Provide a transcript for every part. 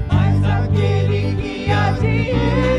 Mas aquele que há de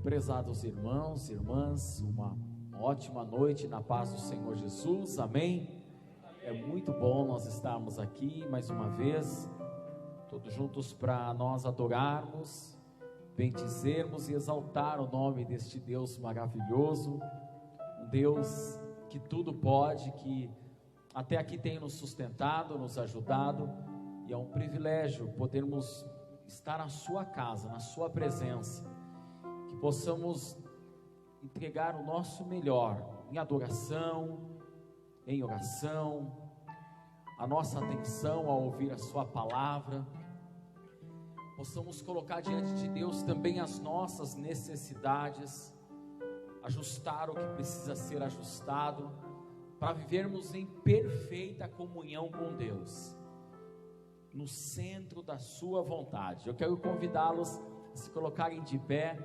Prezados irmãos e irmãs, uma ótima noite na paz do Senhor Jesus, amém? É muito bom nós estarmos aqui mais uma vez, todos juntos para nós adorarmos, bendizermos e exaltar o nome deste Deus maravilhoso, um Deus que tudo pode, que até aqui tem nos sustentado, nos ajudado, e é um privilégio podermos estar na sua casa, na sua presença, que possamos entregar o nosso melhor em adoração, em oração, a nossa atenção ao ouvir a sua palavra, possamos colocar diante de Deus também as nossas necessidades, ajustar o que precisa ser ajustado, para vivermos em perfeita comunhão com Deus, no centro da sua vontade. Eu quero convidá-los a se colocarem de pé,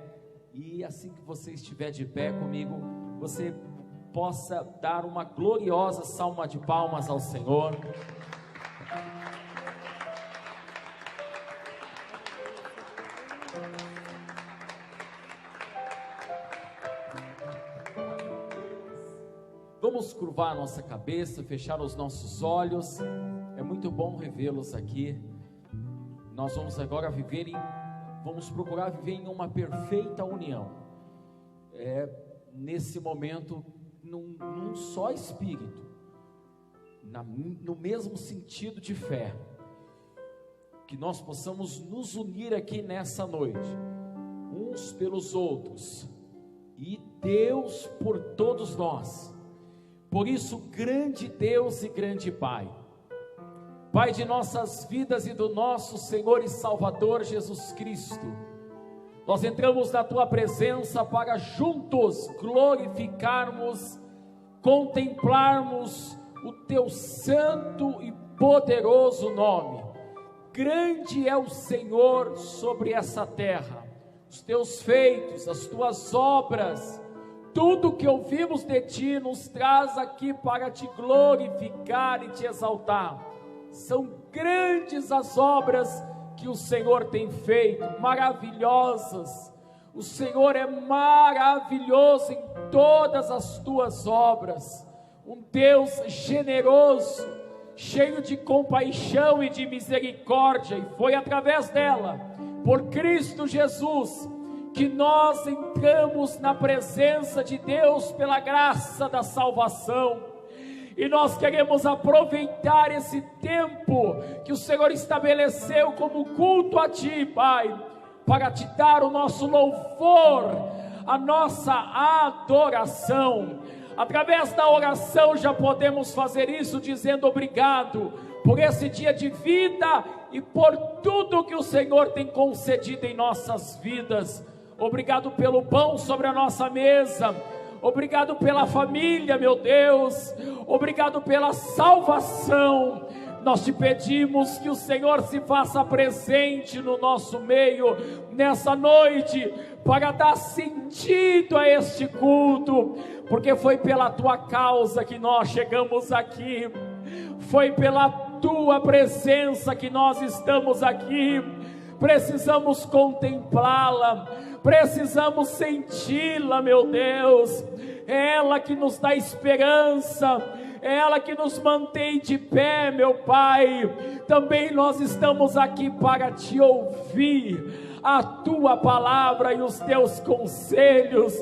e assim que você estiver de pé comigo, você possa dar uma gloriosa salva de palmas ao Senhor. Vamos curvar a nossa cabeça, fechar os nossos olhos. É muito bom revê-los aqui. Nós vamos agora vamos procurar viver em uma perfeita união. Nesse momento, num só espírito, no mesmo sentido de fé. Que nós possamos nos unir aqui nessa noite, uns pelos outros, e Deus por todos nós. Por isso, grande Deus e grande Pai, Pai de nossas vidas e do nosso Senhor e Salvador Jesus Cristo, nós entramos na Tua presença para juntos glorificarmos, contemplarmos o Teu santo e poderoso nome. Grande é o Senhor sobre essa terra, os Teus feitos, as Tuas obras, tudo que ouvimos de Ti nos traz aqui para Te glorificar e Te exaltar. São grandes as obras que o Senhor tem feito, maravilhosas. O Senhor é maravilhoso em todas as Tuas obras, um Deus generoso, cheio de compaixão e de misericórdia, e foi através dela, por Cristo Jesus, que nós entramos na presença de Deus pela graça da salvação. E nós queremos aproveitar esse tempo que o Senhor estabeleceu como culto a Ti, Pai, para Te dar o nosso louvor, a nossa adoração. Através da oração já podemos fazer isso, dizendo obrigado por esse dia de vida e por tudo que o Senhor tem concedido em nossas vidas. Obrigado pelo pão sobre a nossa mesa, obrigado pela família, meu Deus, obrigado pela salvação. Nós Te pedimos que o Senhor se faça presente no nosso meio, nessa noite, para dar sentido a este culto, porque foi pela Tua causa que nós chegamos aqui, foi pela Tua presença que nós estamos aqui. Precisamos contemplá-la, precisamos senti-la, meu Deus. É ela que nos dá esperança, é ela que nos mantém de pé, meu Pai. Também nós estamos aqui para Te ouvir, a Tua palavra e os Teus conselhos.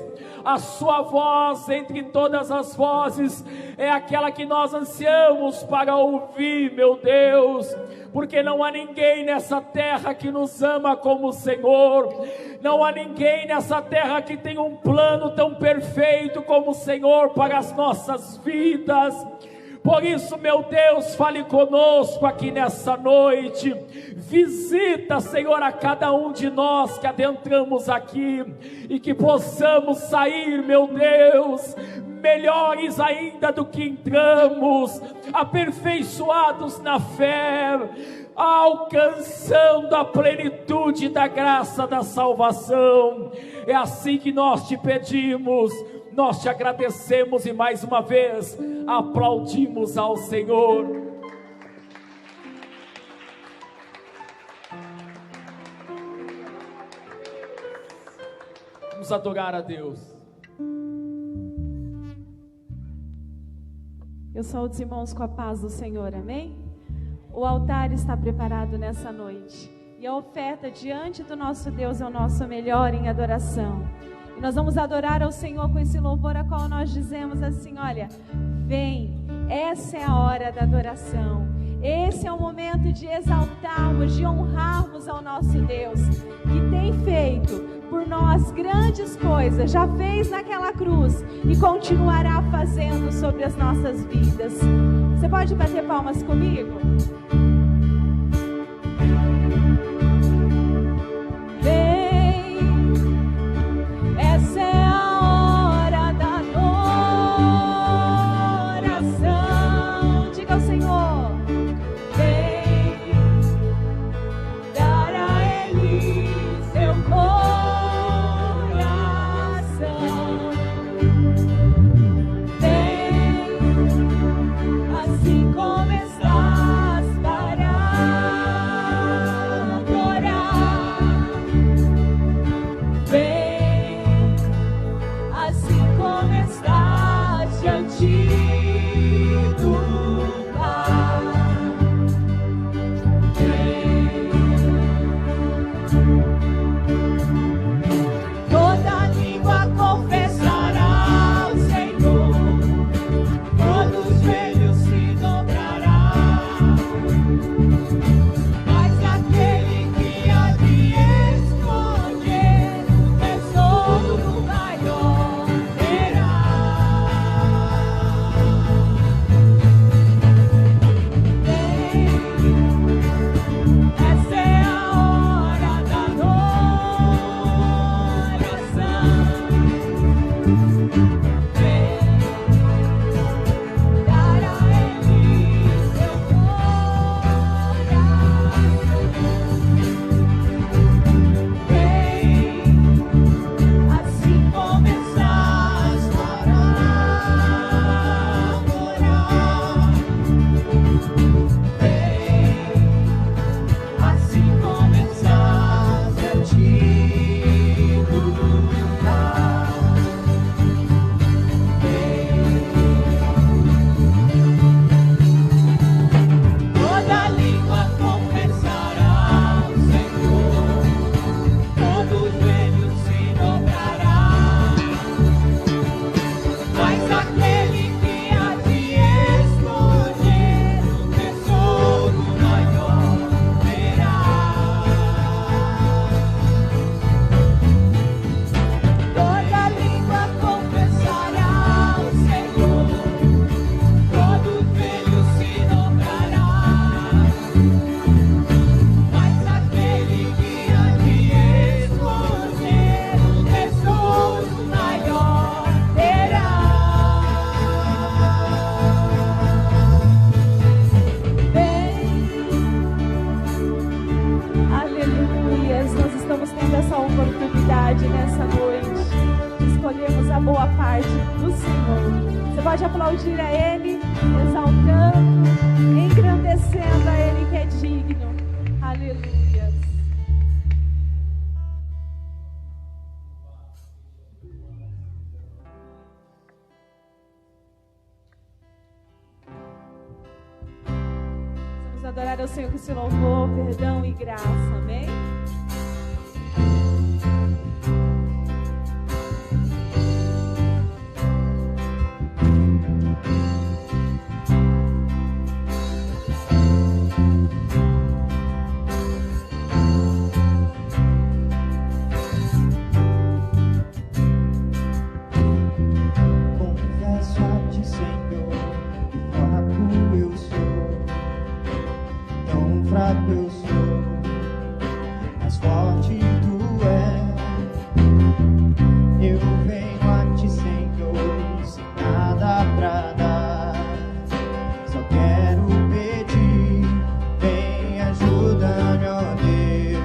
A Sua voz entre todas as vozes é aquela que nós ansiamos para ouvir, meu Deus, porque não há ninguém nessa terra que nos ama como o Senhor, não há ninguém nessa terra que tem um plano tão perfeito como o Senhor para as nossas vidas. Por isso, meu Deus, fale conosco aqui nessa noite. Visita, Senhor, a cada um de nós que adentramos aqui, e que possamos sair, meu Deus, melhores ainda do que entramos, aperfeiçoados na fé, alcançando a plenitude da graça da salvação. É assim que nós Te pedimos, nós Te agradecemos e mais uma vez aplaudimos ao Senhor. Vamos adorar a Deus. Eu saúdo os irmãos com a paz do Senhor, amém? O altar está preparado nessa noite. E a oferta diante do nosso Deus é o nosso melhor em adoração. E nós vamos adorar ao Senhor com esse louvor a qual nós dizemos assim, olha, vem, essa é a hora da adoração. Esse é o momento de exaltarmos, de honrarmos ao nosso Deus, que tem feito por nós grandes coisas, já fez naquela cruz e continuará fazendo sobre as nossas vidas. Você pode bater palmas comigo? Pode aplaudir a Ele, exaltando, engrandecendo a Ele que é digno. Aleluia. Vamos adorar ao Senhor com esse louvor, perdão e graça. Amém? Eu sou, mas forte tu és. Eu venho a ti, Senhor, sem nada pra dar. Só quero pedir, vem ajuda-me, ó Deus.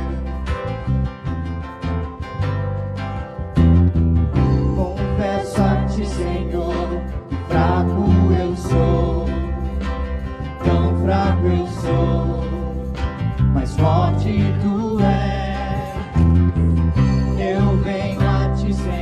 Confesso a ti, Senhor, que fraco eu sou, tão fraco eu sou, mas forte tu és. Eu venho a ti, Senhor.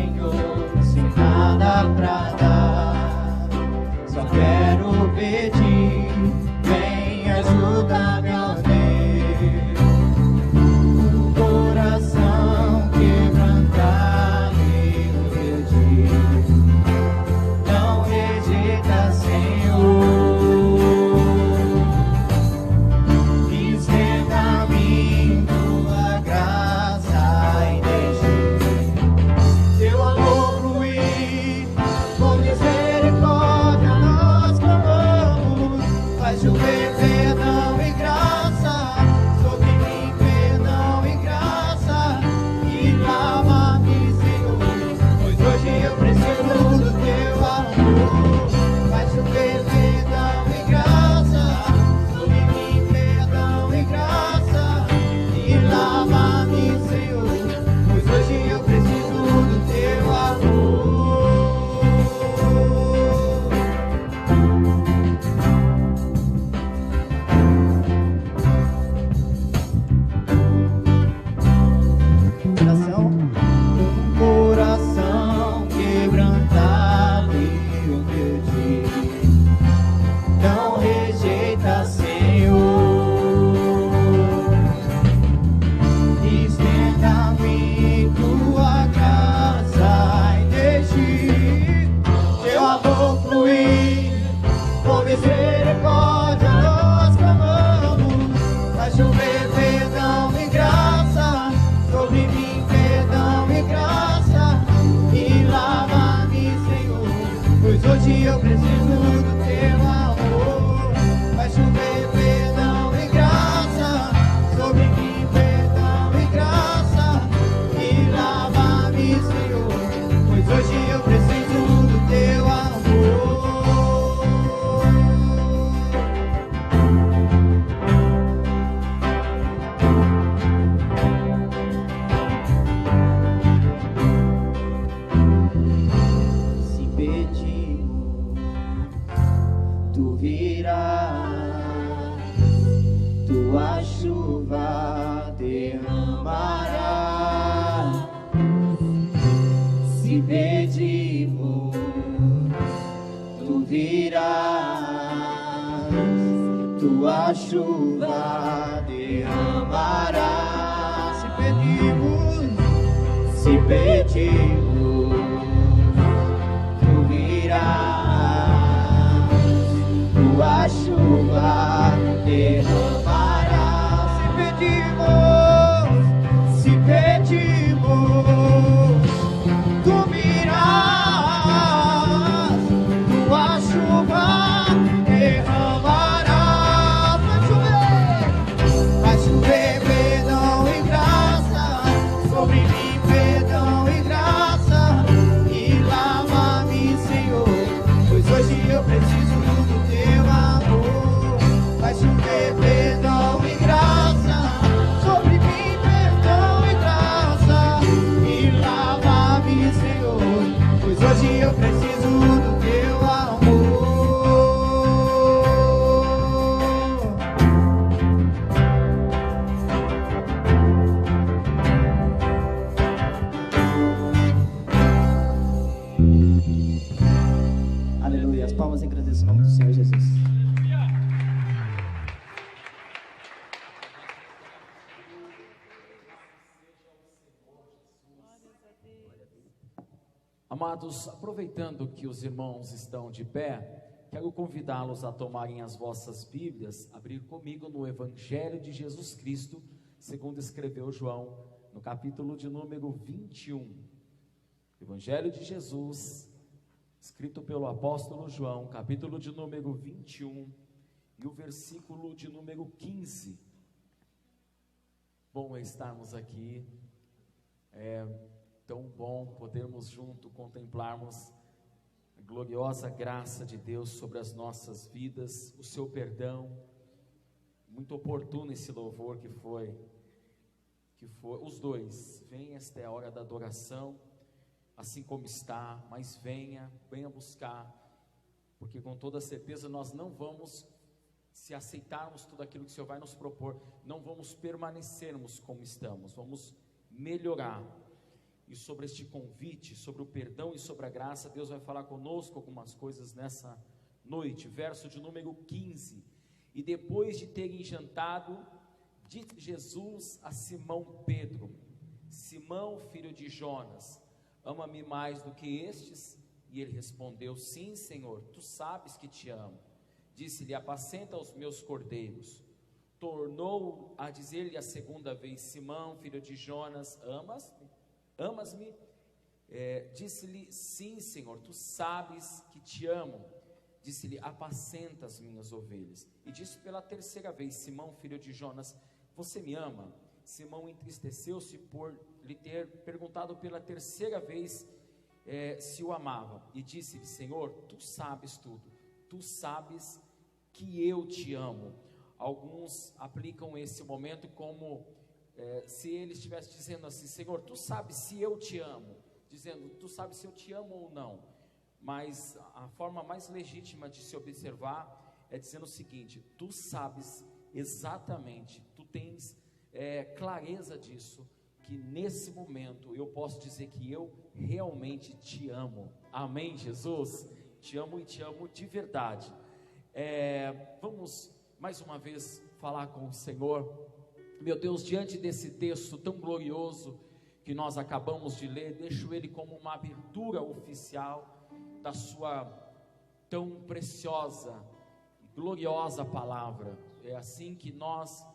chuva derramará. Se pedimos, tu virás, tua chuva derramará. Se pedimos, tu virás, tua chuva derramará. Se pedimos, tu virás, tua chuva derramará. Vai chover perdão e graça sobre mim, perdão e graça, e lava-me, Senhor, pois hoje eu preciso do teu amor. Vai chover perdão e graça sobre mim, perdão e graça, e lava-me, Senhor, pois hoje eu preciso do teu amor. Aleluia, as palmas engrandecem o nome do Senhor Jesus. Amados, aproveitando que os irmãos estão de pé, quero convidá-los a tomarem as vossas Bíblias, abrir comigo no Evangelho de Jesus Cristo, segundo escreveu João, no capítulo de número 21. Evangelho de Jesus, escrito pelo apóstolo João, capítulo de número 21, e o versículo de número 15. Bom é estarmos aqui, tão bom podermos junto contemplarmos a gloriosa graça de Deus sobre as nossas vidas, o seu perdão. Muito oportuno esse louvor que foi os dois. Venha, esta é a hora da adoração, assim como está, mas venha buscar, porque com toda certeza nós não vamos, se aceitarmos tudo aquilo que o Senhor vai nos propor, não vamos permanecermos como estamos, vamos melhorar. E sobre este convite, sobre o perdão e sobre a graça, Deus vai falar conosco algumas coisas nessa noite. Verso de número 15. E depois de terem jantado, disse Jesus a Simão Pedro: Simão, filho de Jonas, ama-me mais do que estes? E ele respondeu: sim, Senhor, tu sabes que te amo. Disse-lhe: apacenta os meus cordeiros. Tornou a dizer-lhe a segunda vez: Simão, filho de Jonas, amas-me? Disse-lhe: sim, Senhor, tu sabes que te amo. Disse-lhe: apacenta as minhas ovelhas. E disse pela terceira vez: Simão, filho de Jonas, você me ama? Simão entristeceu-se por lhe ter perguntado pela terceira vez se o amava, e disse-lhe: Senhor, tu sabes tudo, tu sabes que eu te amo. Alguns aplicam esse momento como se ele estivesse dizendo assim: Senhor, tu sabes se eu te amo, dizendo, tu sabes se eu te amo ou não. Mas a forma mais legítima de se observar é dizendo o seguinte: tu sabes exatamente, tu tens clareza disso, que nesse momento eu posso dizer que eu realmente te amo. Amém, Jesus? Te amo e te amo de verdade. Vamos mais uma vez falar com o Senhor. Meu Deus, diante desse texto tão glorioso que nós acabamos de ler, deixo ele como uma abertura oficial da sua tão preciosa e gloriosa palavra. É assim que nós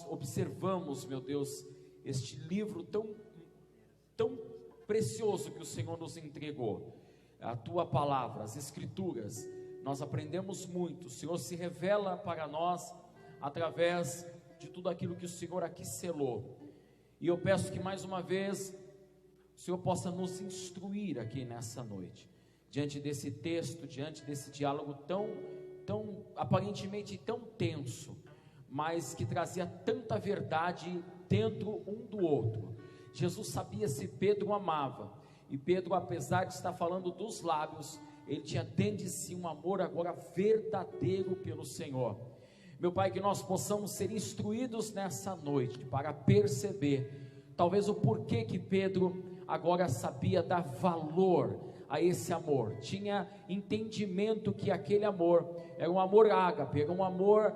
observamos, meu Deus, este livro tão precioso que o Senhor nos entregou, a tua palavra, as escrituras. Nós aprendemos muito, o Senhor se revela para nós através de tudo aquilo que o Senhor aqui selou, e eu peço que mais uma vez o Senhor possa nos instruir aqui nessa noite, diante desse texto, diante desse diálogo tão aparentemente tão tenso, mas que trazia tanta verdade dentro um do outro. Jesus sabia se Pedro amava, e Pedro, apesar de estar falando dos lábios, ele tinha dentro de si um amor agora verdadeiro pelo Senhor. Meu Pai, que nós possamos ser instruídos nessa noite para perceber, talvez o porquê que Pedro agora sabia dar valor a esse amor, tinha entendimento que aquele amor era um amor ágape, era um amor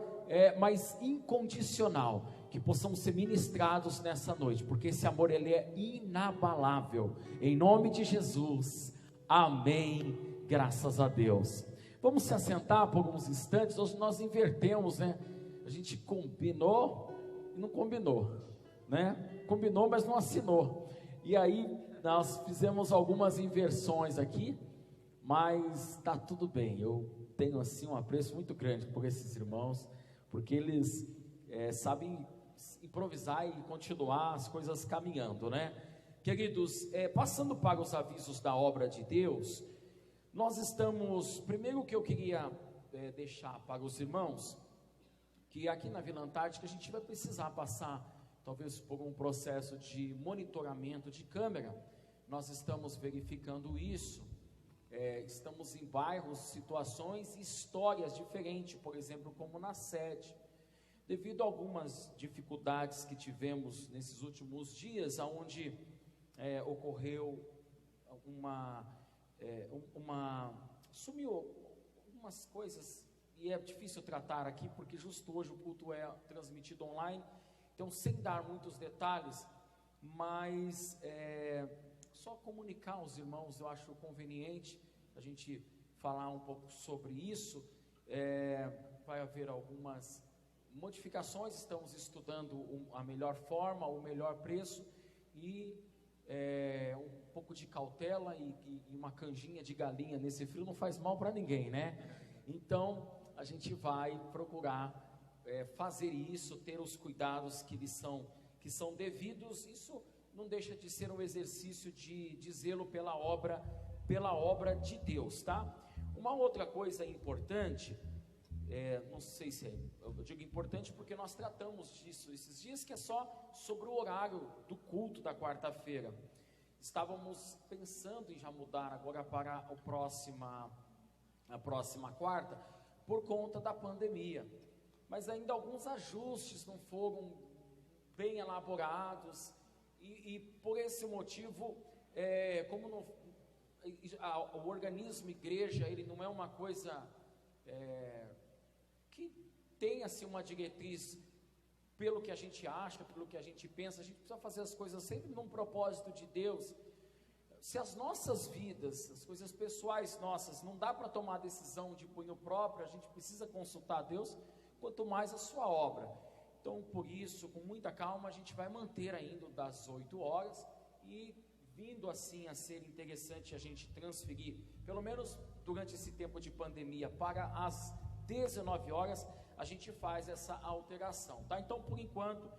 mais incondicional, que possamos ser ministrados nessa noite, porque esse amor ele é inabalável, em nome de Jesus, amém, graças a Deus. Vamos se assentar por alguns instantes. Hoje nós invertemos, né? A gente combinou e não combinou, né? Combinou, mas não assinou. E aí nós fizemos algumas inversões aqui, mas está tudo bem. Eu tenho assim um apreço muito grande por esses irmãos, porque eles sabem improvisar e continuar as coisas caminhando, né? Queridos, passando para os avisos da obra de Deus, nós estamos, primeiro que eu queria deixar para os irmãos, que aqui na Vila Antártica a gente vai precisar passar, talvez por um processo de monitoramento de câmera. Nós estamos verificando isso, estamos em bairros, situações e histórias diferentes, por exemplo, como na sede, devido a algumas dificuldades que tivemos nesses últimos dias, onde ocorreu sumiu algumas coisas, e é difícil tratar aqui, porque justo hoje o culto é transmitido online, então sem dar muitos detalhes, mas só comunicar aos irmãos, eu acho conveniente a gente falar um pouco sobre isso. Vai haver algumas modificações, estamos estudando a melhor forma, o melhor preço, e um pouco de cautela e uma canjinha de galinha nesse frio não faz mal para ninguém, né? Então a gente vai procurar fazer isso, ter os cuidados que são devidos. Isso não deixa de ser um exercício de zelo pela obra de Deus, tá? Uma outra coisa importante, não sei se eu digo importante porque nós tratamos disso esses dias, que é só sobre o horário do culto da quarta-feira. Estávamos pensando em já mudar agora para a próxima quarta, por conta da pandemia, mas ainda alguns ajustes não foram bem elaborados, e por esse motivo, como o organismo igreja, ele não é uma coisa que tem assim uma diretriz pelo que a gente acha, pelo que a gente pensa. A gente precisa fazer as coisas sempre num propósito de Deus. Se as nossas vidas, as coisas pessoais nossas, não dá para tomar decisão de punho próprio, a gente precisa consultar a Deus, quanto mais a sua obra. Então, por isso, com muita calma, a gente vai manter ainda das 8 horas, e vindo assim a ser interessante a gente transferir, pelo menos durante esse tempo de pandemia, para as 19 horas, a gente faz essa alteração, tá? Então, por enquanto,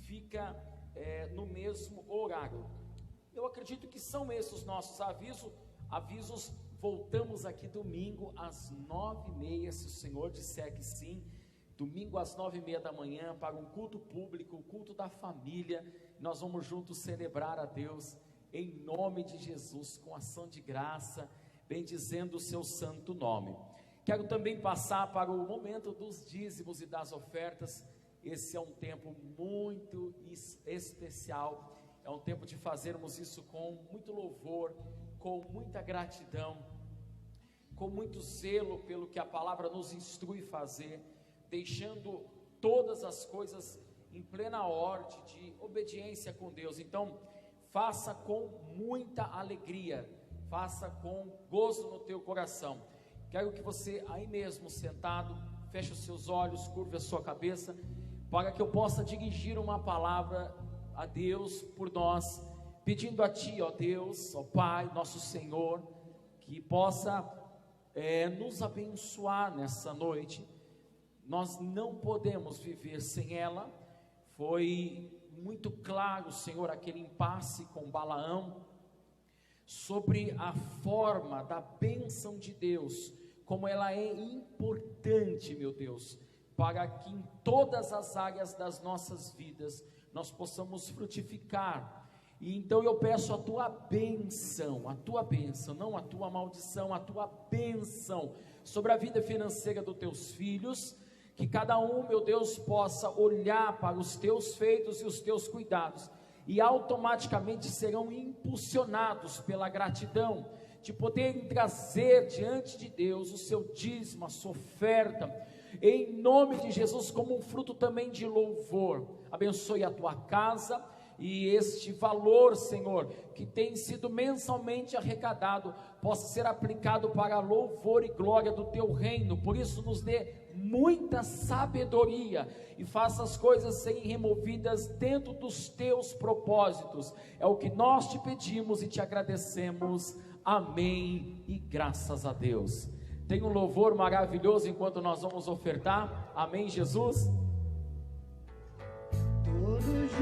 fica no mesmo horário. Eu acredito que são esses os nossos avisos. Voltamos aqui domingo às 9h30, se o Senhor disser que sim. Domingo às 9h30 da manhã, para um culto público, o culto da família. Nós vamos juntos celebrar a Deus, em nome de Jesus, com ação de graça, bendizendo o seu santo nome. Quero também passar para o momento dos dízimos e das ofertas. Esse é um tempo muito especial, é um tempo de fazermos isso com muito louvor, com muita gratidão, com muito zelo pelo que a palavra nos instrui fazer, deixando todas as coisas em plena ordem de obediência com Deus. Então, faça com muita alegria, faça com gozo no teu coração. Quero que você, aí mesmo sentado, feche os seus olhos, curve a sua cabeça, para que eu possa dirigir uma palavra a Deus por nós, pedindo a Ti, ó Deus, ó Pai, nosso Senhor, que possa nos abençoar nessa noite. Nós não podemos viver sem ela. Foi muito claro, Senhor, aquele impasse com Balaão, sobre a forma da bênção de Deus, como ela é importante, meu Deus, para que em todas as áreas das nossas vidas nós possamos frutificar. E então eu peço a tua bênção, não a tua maldição, a tua bênção sobre a vida financeira dos teus filhos, que cada um, meu Deus, possa olhar para os teus feitos e os teus cuidados, e automaticamente serão impulsionados pela gratidão, de poderem trazer diante de Deus o seu dízimo, a sua oferta, em nome de Jesus, como um fruto também de louvor. Abençoe a tua casa, e este valor, Senhor, que tem sido mensalmente arrecadado, possa ser aplicado para louvor e glória do teu reino. Por isso nos dê muita sabedoria, e faça as coisas serem removidas dentro dos teus propósitos. É o que nós te pedimos e te agradecemos. Amém e graças a Deus. Tem um louvor maravilhoso enquanto nós vamos ofertar. Amém, Jesus? Todos juntos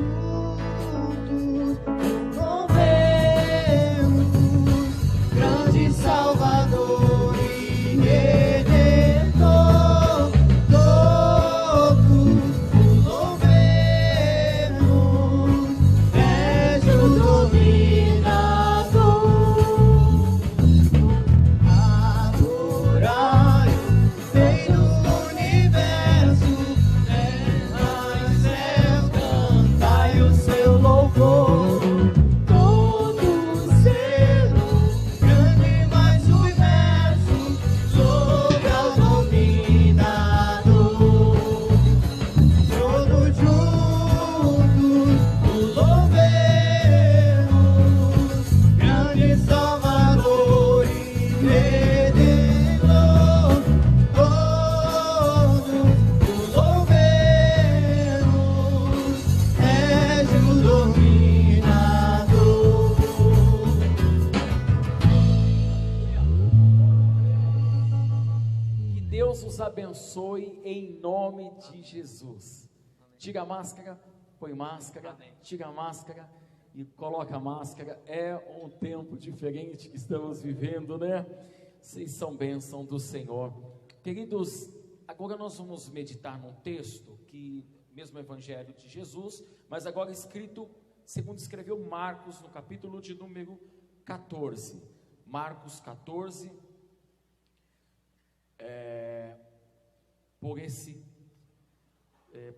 louvemos, grande Salvador e Redentor. Todos louvemos, és o dominador. Adorai o Rei do universo, terra e céu, cantai o seu louvor. Todos serão grande, mais submerso, sobre ao dominador. Todos juntos o louvemos, grande Salvador e Redentor. Todos o louvemos, és o dominador. Que Deus os abençoe em nome de Jesus. Tira a máscara, põe máscara, tira a máscara e coloca a máscara. É um tempo diferente que estamos vivendo, né? Vocês são bênção do Senhor. Queridos, agora nós vamos meditar num texto que, mesmo Evangelho de Jesus, mas agora escrito, segundo escreveu Marcos, no capítulo de número 14. Marcos 14,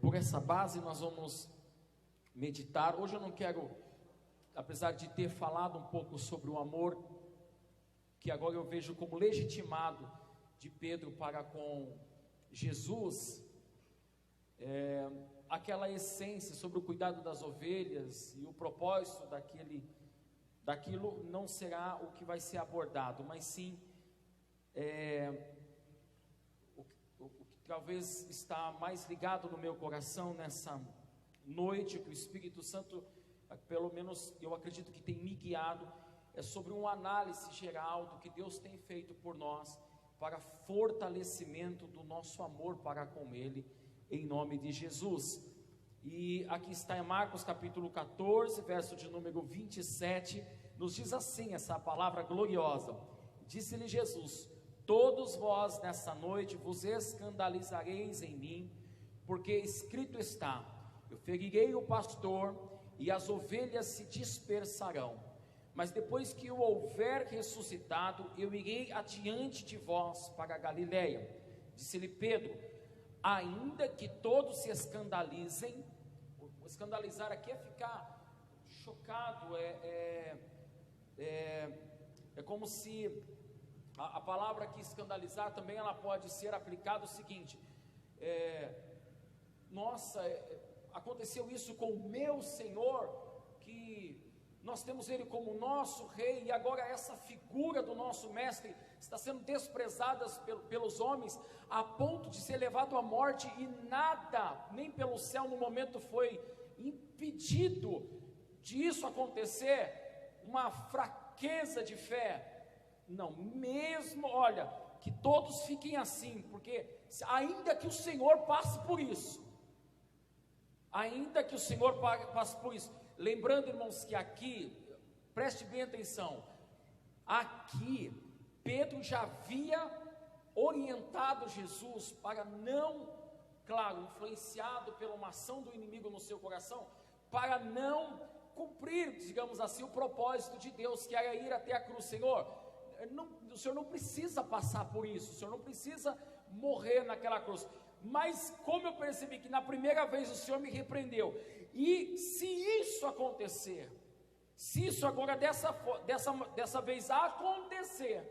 por essa base nós vamos meditar. Hoje eu não quero, apesar de ter falado um pouco sobre o amor, que agora eu vejo como legitimado de Pedro para com Jesus, aquela essência sobre o cuidado das ovelhas e o propósito daquilo não será o que vai ser abordado, mas sim o que talvez está mais ligado no meu coração nessa noite, que o Espírito Santo, pelo menos eu acredito que tem me guiado, é sobre uma análise geral do que Deus tem feito por nós, para fortalecimento do nosso amor para com Ele, em nome de Jesus. E aqui está em Marcos capítulo 14, verso de número 27, nos diz assim essa palavra gloriosa: disse-lhe Jesus: todos vós nessa noite vos escandalizareis em mim, porque escrito está: eu ferirei o pastor e as ovelhas se dispersarão. Mas depois que eu houver ressuscitado, eu irei adiante de vós para a Galileia. Disse-lhe Pedro: ainda que todos se escandalizem, escandalizar aqui é ficar chocado, é como se a palavra aqui escandalizar também ela pode ser aplicada o seguinte: aconteceu isso com o meu Senhor, que nós temos Ele como nosso Rei, e agora essa figura do nosso Mestre está sendo desprezada pelos homens, a ponto de ser levado à morte, e nada, nem pelo céu no momento, foi impedido disso acontecer. Uma fraqueza de fé? Não, mesmo, olha, que todos fiquem assim, porque ainda que o Senhor passe por isso, lembrando, irmãos, que aqui, preste bem atenção, aqui Pedro já havia orientado Jesus para não, claro, influenciado pela uma ação do inimigo no seu coração, para não cumprir, digamos assim, o propósito de Deus, que era ir até a cruz. Senhor, o Senhor não precisa passar por isso, o Senhor não precisa morrer naquela cruz. mas como eu percebi que na primeira vez o Senhor me repreendeu, e se isso acontecer, se isso agora dessa vez acontecer,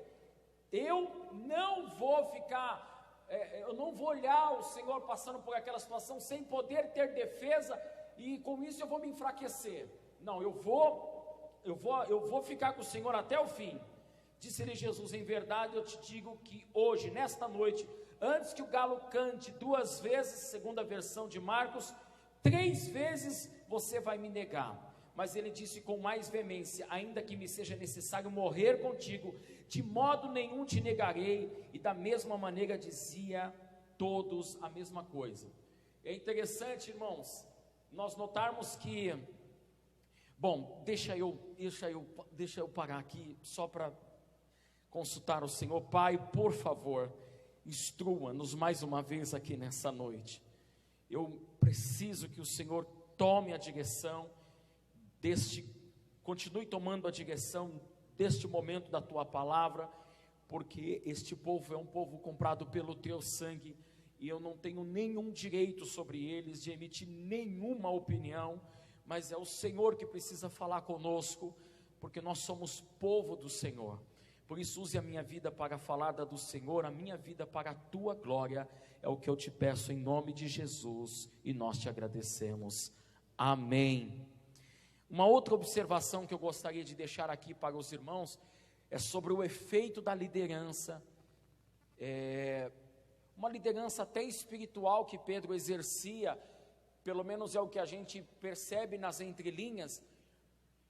eu não vou ficar, eu não vou olhar o Senhor passando por aquela situação sem poder ter defesa, e com isso eu vou me enfraquecer. Não, eu vou ficar com o Senhor até o fim. Disse-lhe Jesus: em verdade eu te digo que hoje, nesta noite, antes que o galo cante 2 vezes, segundo a versão de Marcos, 3 vezes você vai me negar. Mas ele disse com mais veemência: ainda que me seja necessário morrer contigo, de modo nenhum te negarei. E da mesma maneira dizia todos a mesma coisa. É interessante, irmãos, nós notarmos que, bom, deixa eu parar aqui só para consultar o Senhor. Pai, por favor, instrua-nos mais uma vez aqui nessa noite. Eu preciso que o Senhor tome a direção continue tomando a direção deste momento da tua palavra, porque este povo é um povo comprado pelo teu sangue, e eu não tenho nenhum direito sobre eles de emitir nenhuma opinião, mas é o Senhor que precisa falar conosco, porque nós somos povo do Senhor. Por isso, use a minha vida para falar da do Senhor, a minha vida para a tua glória, é o que eu te peço em nome de Jesus, e nós te agradecemos. Amém. Uma outra observação que eu gostaria de deixar aqui para os irmãos, é sobre o efeito da liderança, uma liderança até espiritual que Pedro exercia, pelo menos é o que a gente percebe nas entrelinhas,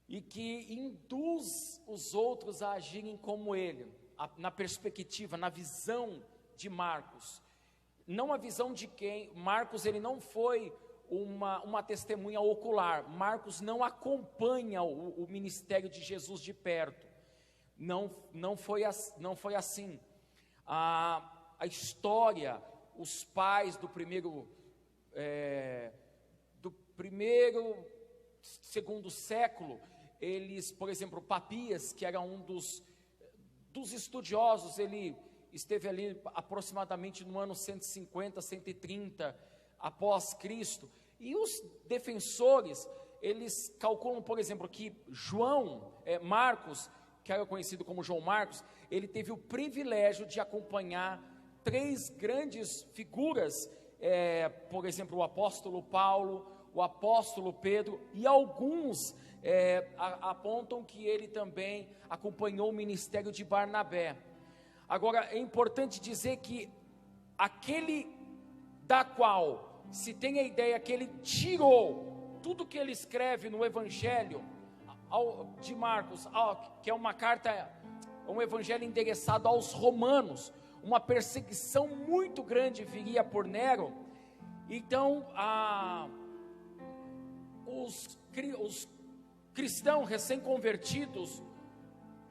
e que induz os outros a agirem como ele, na perspectiva, na visão de Marcos. Não a visão de quem, Marcos ele não foi uma testemunha ocular, Marcos não acompanha o ministério de Jesus de perto, não foi assim, a história, os pais do primeiro, segundo século, eles, por exemplo, Papias, que era um dos estudiosos, ele esteve ali aproximadamente no ano 150, 130 após Cristo, e os defensores, eles calculam, por exemplo, que Marcos, que era conhecido como João Marcos, ele teve o privilégio de acompanhar 3 grandes figuras, por exemplo, o apóstolo Paulo, o apóstolo Pedro, e alguns apontam que ele também acompanhou o ministério de Barnabé. Agora, é importante dizer que aquele da qual se tem a ideia que ele tirou tudo que ele escreve no Evangelho de Marcos, que é uma carta, um evangelho endereçado aos romanos, uma perseguição muito grande viria por Nero. Então, os cristãos recém-convertidos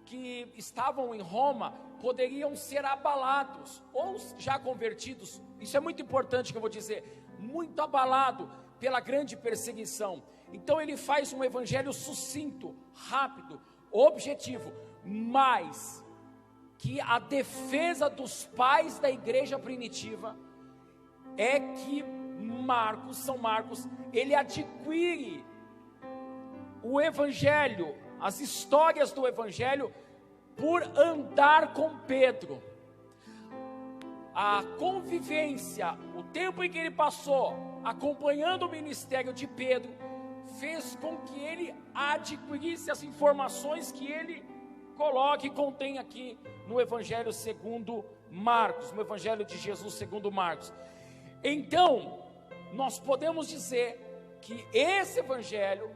que estavam em Roma poderiam ser abalados, ou já convertidos, isso é muito importante que eu vou dizer, muito abalado pela grande perseguição. Então ele faz um evangelho sucinto, rápido, objetivo, mas que a defesa dos pais da igreja primitiva é que São Marcos, ele adquire o evangelho, as histórias do evangelho, por andar com Pedro. A convivência, o tempo em que ele passou acompanhando o ministério de Pedro, fez com que ele adquirisse as informações que ele coloca e contém aqui no Evangelho segundo Marcos, no Evangelho de Jesus segundo Marcos. Então, nós podemos dizer que esse Evangelho,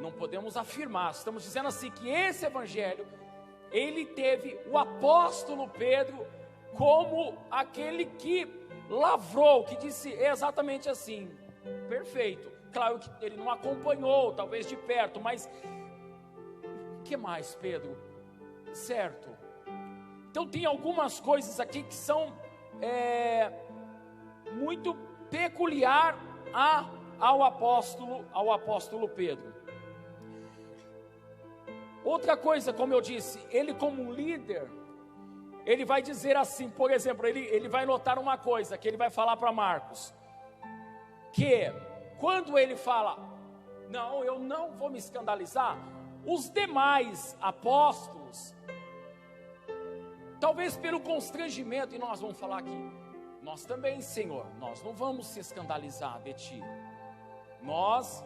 não podemos afirmar, estamos dizendo assim, que esse Evangelho, ele teve o apóstolo Pedro como aquele que lavrou, que disse exatamente assim, perfeito. Claro que ele não acompanhou, talvez de perto, mas o que mais, Pedro? Certo. Então tem algumas coisas aqui que são muito peculiar ao apóstolo Pedro. Outra coisa, como eu disse, ele como um líder, ele vai dizer assim, por exemplo, ele vai notar uma coisa, que ele vai falar para Marcos, que quando ele fala, não, eu não vou me escandalizar, os demais apóstolos, talvez pelo constrangimento, e nós vamos falar aqui, nós também, Senhor, nós não vamos se escandalizar de Ti, nós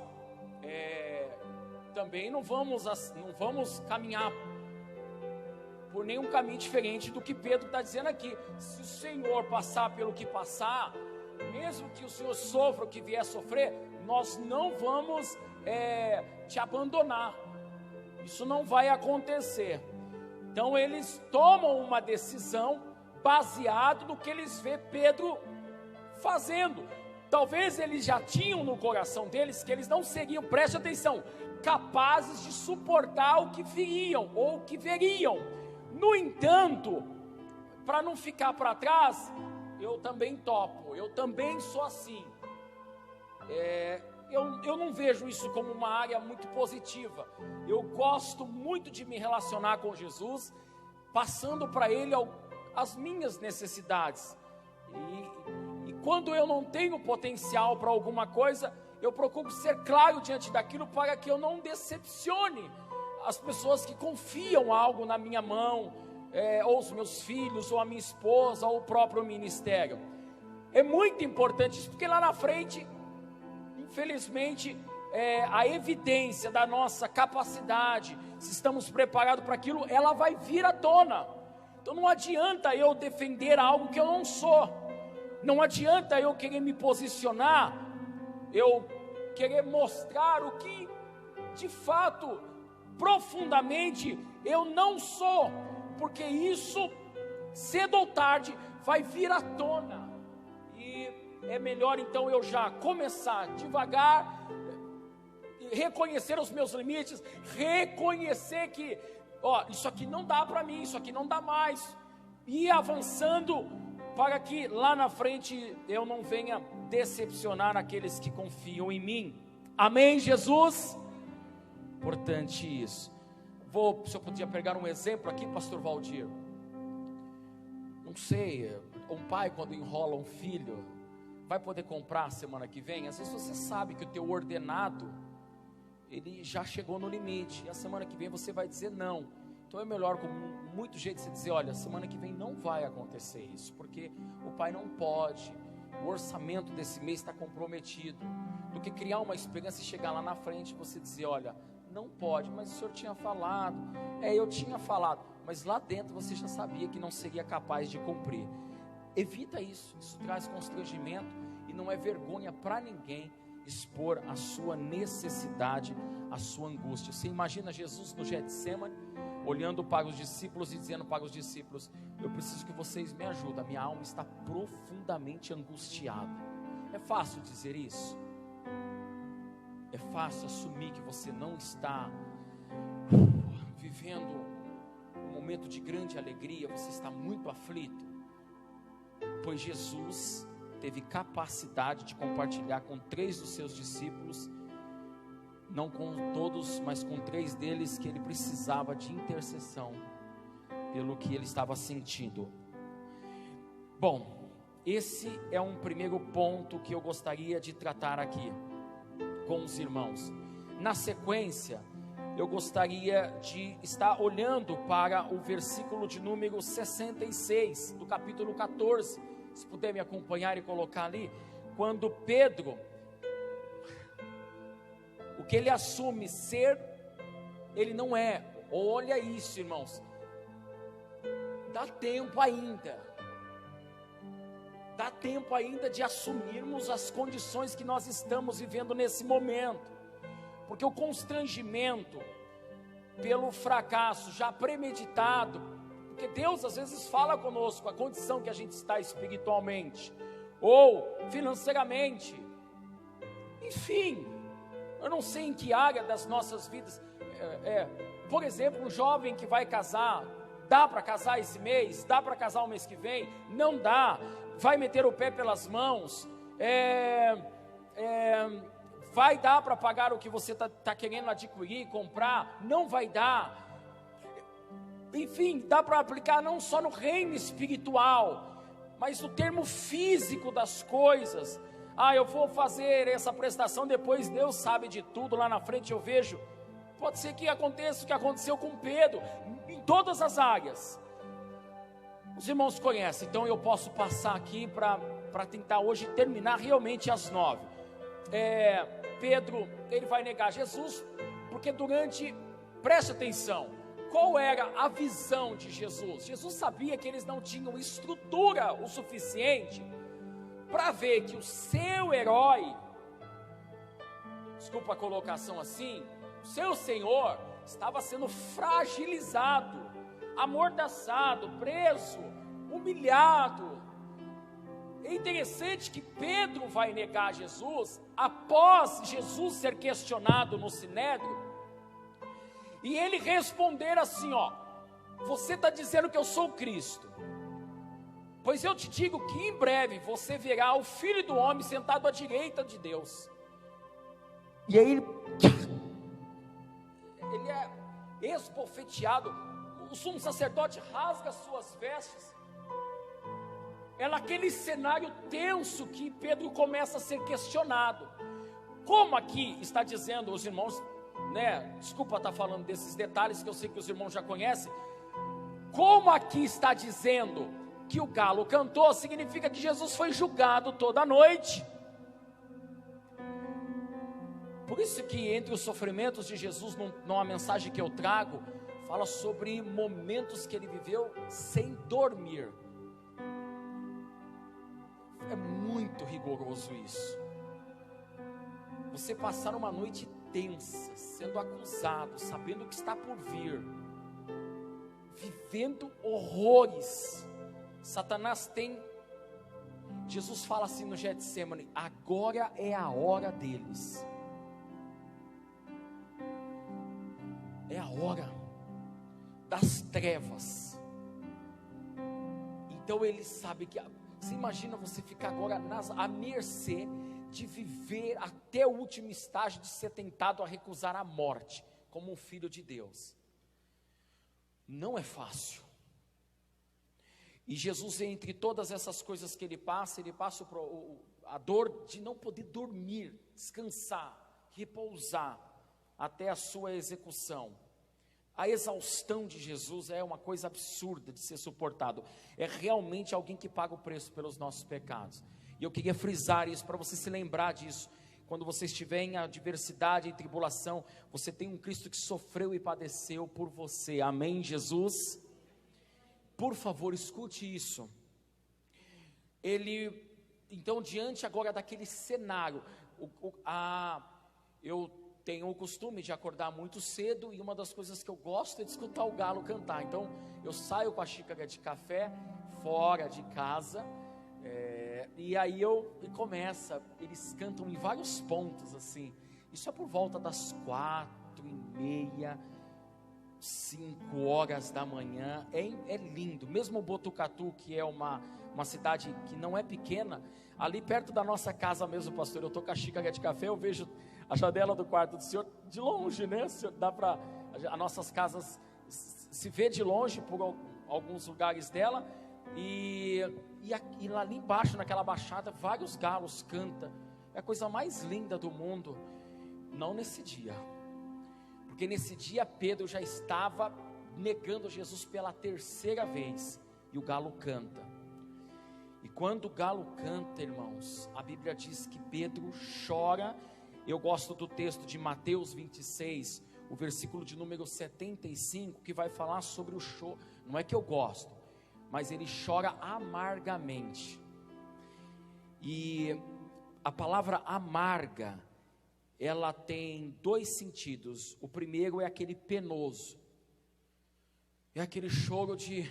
também não vamos caminhar por nenhum caminho diferente do que Pedro está dizendo aqui. Se o Senhor passar pelo que passar, mesmo que o Senhor sofra o que vier a sofrer, nós não vamos te abandonar, isso não vai acontecer. Então eles tomam uma decisão baseado no que eles vê Pedro fazendo. Talvez eles já tinham no coração deles que eles não seriam, preste atenção, capazes de suportar o que viriam ou o que veriam. No entanto, para não ficar para trás, eu também topo, eu também sou assim. Eu não vejo isso como uma área muito positiva. Eu gosto muito de me relacionar com Jesus, passando para Ele as minhas necessidades. E quando eu não tenho potencial para alguma coisa, eu procuro ser claro diante daquilo para que eu não decepcione as pessoas que confiam algo na minha mão, ou os meus filhos, ou a minha esposa, ou o próprio ministério. É muito importante isso, porque lá na frente, infelizmente, a evidência da nossa capacidade, se estamos preparados para aquilo, ela vai vir à tona. Então não adianta eu defender algo que eu não sou, não adianta eu querer me posicionar, eu querer mostrar o que de fato, profundamente, eu não sou, porque isso, cedo ou tarde, vai vir à tona, e é melhor então eu já começar devagar, reconhecer os meus limites, reconhecer que, isso aqui não dá para mim, isso aqui não dá mais, e avançando, para que lá na frente eu não venha decepcionar aqueles que confiam em mim. Amém, Jesus? Importante isso. Se eu podia pegar um exemplo aqui, pastor Valdir. Não sei, um pai quando enrola um filho, vai poder comprar semana que vem? Às vezes você sabe que o teu ordenado, ele já chegou no limite, e a semana que vem você vai dizer não. Então é melhor, com muito jeito, você dizer, olha, semana que vem não vai acontecer isso, porque o pai não pode, o orçamento desse mês está comprometido, do que criar uma esperança e chegar lá na frente e você dizer, olha, não pode, mas o senhor tinha falado, eu tinha falado, mas lá dentro você já sabia que não seria capaz de cumprir. Evita isso, isso traz constrangimento e não é vergonha para ninguém expor a sua necessidade, a sua angústia. Você imagina Jesus no Getsemane, olhando para os discípulos e dizendo para os discípulos, eu preciso que vocês me ajudem, a minha alma está profundamente angustiada. É fácil dizer isso? É fácil assumir que você não está vivendo um momento de grande alegria, você está muito aflito? Pois Jesus teve capacidade de compartilhar com 3 dos seus discípulos, não com todos, mas com 3 deles, que ele precisava de intercessão pelo que ele estava sentindo. Bom, esse é um primeiro ponto que eu gostaria de tratar aqui com os irmãos. Na sequência, eu gostaria de estar olhando para o versículo de número 66 do capítulo 14, se puder me acompanhar e colocar ali, quando Pedro, o que ele assume ser, ele não é. Olha isso, irmãos, dá tempo ainda de assumirmos as condições que nós estamos vivendo nesse momento, porque o constrangimento pelo fracasso já premeditado, porque Deus às vezes fala conosco a condição que a gente está espiritualmente, ou financeiramente, enfim, eu não sei em que área das nossas vidas, por exemplo, um jovem que vai casar, dá para casar esse mês? Dá para casar o mês que vem? Não dá, vai meter o pé pelas mãos, vai dar para pagar o que você está querendo adquirir, comprar? Não vai dar. enfim, dá para aplicar não só no reino espiritual, mas no termo físico das coisas. Eu vou fazer essa prestação, depois Deus sabe de tudo, lá na frente eu vejo. Pode ser que aconteça o que aconteceu com Pedro, em todas as áreas. Os irmãos conhecem, então eu posso passar aqui para tentar hoje terminar realmente às 9. Pedro, ele vai negar Jesus, porque preste atenção, qual era a visão de Jesus? Jesus sabia que eles não tinham estrutura o suficiente para ver que o seu herói, desculpa a colocação assim, o seu Senhor estava sendo fragilizado, amordaçado, preso, humilhado. É interessante que Pedro vai negar Jesus após Jesus ser questionado no Sinédrio, e ele responder assim: você está dizendo que eu sou Cristo, pois eu te digo que em breve você verá o Filho do Homem sentado à direita de Deus. E aí ele é esbofeteado, o sumo sacerdote rasga suas vestes. É naquele cenário tenso que Pedro começa a ser questionado. Como aqui está dizendo os irmãos, desculpa estar falando desses detalhes que eu sei que os irmãos já conhecem. Como aqui está dizendo que o galo cantou, significa que Jesus foi julgado toda a noite. Por isso que entre os sofrimentos de Jesus, numa mensagem que eu trago, fala sobre momentos que ele viveu sem dormir. É muito rigoroso isso. Você passar uma noite tensa, sendo acusado, sabendo o que está por vir, vivendo horrores. Satanás Jesus fala assim no Getsemane: agora é a hora deles. É a hora das trevas. Então ele sabe que você imagina você ficar agora à mercê de viver até o último estágio de ser tentado a recusar a morte como um filho de Deus. Não é fácil. E Jesus, entre todas essas coisas que ele passa a dor de não poder dormir, descansar, repousar até a sua execução. A exaustão de Jesus é uma coisa absurda de ser suportado. É realmente alguém que paga o preço pelos nossos pecados. E eu queria frisar isso para você se lembrar disso. Quando você estiver em adversidade e tribulação, você tem um Cristo que sofreu e padeceu por você. Amém, Jesus? Por favor, escute isso. Então, diante agora daquele cenário, eu tenho o costume de acordar muito cedo, e uma das coisas que eu gosto é de escutar o galo cantar. Então eu saio com a xícara de café fora de casa, e aí eles cantam em vários pontos assim. Isso é por volta das 4:30, 5 horas da manhã. É lindo. Mesmo Botucatu, que é uma cidade que não é pequena, ali perto da nossa casa mesmo, pastor, eu estou com a xícara de café, eu vejo a janela do quarto do senhor de longe, né? Dá para as nossas casas se vê de longe por alguns lugares dela, e lá embaixo naquela baixada vários galos cantam. É a coisa mais linda do mundo. Não nesse dia, porque nesse dia Pedro já estava negando Jesus pela terceira vez, e o galo canta. E quando o galo canta, irmãos, a Bíblia diz que Pedro chora. Eu gosto do texto de Mateus 26, o versículo de número 75, que vai falar sobre o choro. Não é que eu gosto, mas ele chora amargamente. E a palavra amarga, ela tem dois sentidos. O primeiro é aquele penoso, é aquele choro de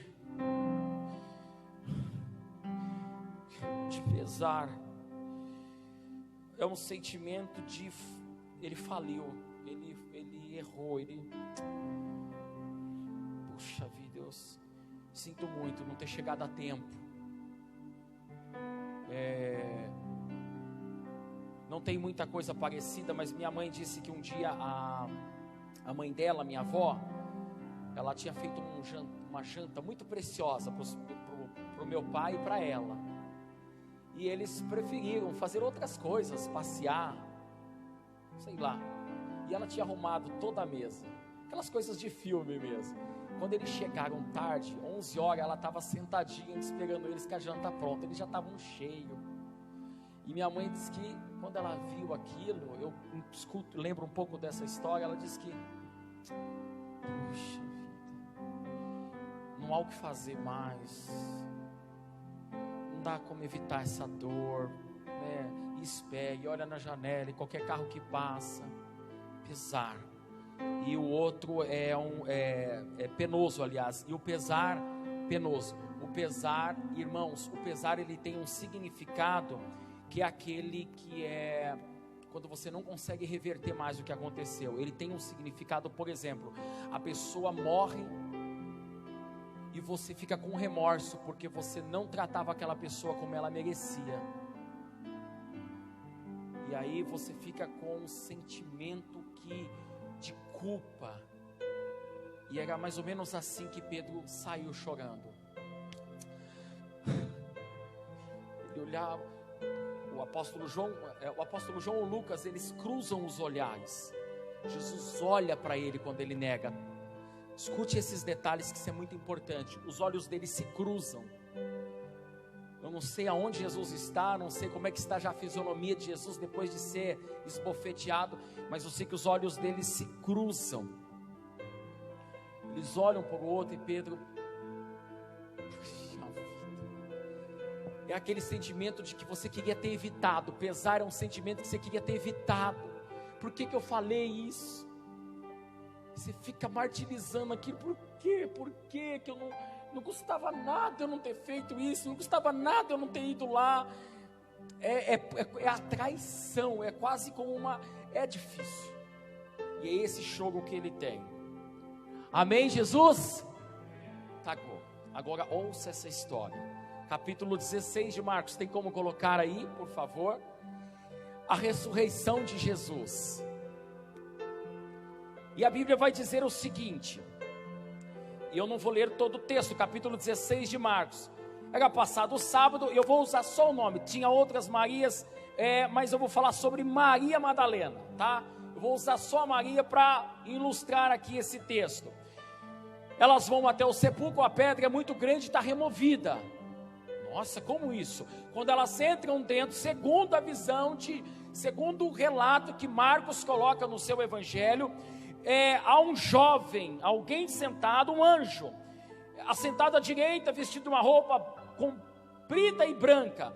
pesar. É um sentimento de ele faliu, ele errou, puxa vida, eu sinto muito não ter chegado a tempo. Não tem muita coisa parecida, mas minha mãe disse que um dia a mãe dela, minha avó, ela tinha feito uma janta muito preciosa para o meu pai e para ela, e eles preferiram fazer outras coisas, passear, sei lá, e ela tinha arrumado toda a mesa, aquelas coisas de filme mesmo. Quando eles chegaram tarde, 11 horas, ela estava sentadinha esperando eles com a janta pronta, eles já estavam cheios. E minha mãe disse que quando ela viu aquilo, eu lembro um pouco dessa história, ela disse que, puxa vida, não há o que fazer mais, não dá como evitar essa dor, né? E espere, olha na janela, e qualquer carro que passa, pesar. E o outro é penoso, aliás, e o pesar, penoso. O pesar, irmãos, o pesar ele tem um significado que é aquele que é quando você não consegue reverter mais o que aconteceu. Ele tem um significado, por exemplo, a pessoa morre e você fica com remorso porque você não tratava aquela pessoa como ela merecia. E aí você fica com um sentimento de culpa. E era mais ou menos assim que Pedro saiu chorando. Ele olhava, o apóstolo João e o Lucas, eles cruzam os olhares. Jesus olha para ele quando ele nega. Escute esses detalhes, que isso é muito importante. Os olhos dele se cruzam. Eu não sei aonde Jesus está, não sei como é que está já a fisionomia de Jesus depois de ser esbofeteado, mas eu sei que os olhos dele se cruzam. Eles olham para o outro e Pedro, é aquele sentimento de que você queria ter evitado. Pesar é um sentimento que você queria ter evitado. Por que eu falei isso? Você fica martirizando aquilo. Por quê? Que eu não custava nada eu não ter feito isso, não custava nada eu não ter ido lá. É a traição, é quase como é difícil. E é esse choro que ele tem. Amém, Jesus? Tá bom. Agora ouça essa história. Capítulo 16 de Marcos, tem como colocar aí, por favor? A ressurreição de Jesus. E a Bíblia vai dizer o seguinte, e eu não vou ler todo o texto, capítulo 16 de Marcos. Era passado o sábado, eu vou usar só o nome, tinha outras Marias, mas eu vou falar sobre Maria Madalena, tá? Eu vou usar só a Maria para ilustrar aqui esse texto. Elas vão até o sepulcro, a pedra é muito grande, está removida. Nossa, como isso? Quando elas entram dentro, segundo a visão, segundo o relato que Marcos coloca no seu evangelho, há um jovem, alguém sentado, um anjo, assentado à direita, vestido uma roupa comprida e branca.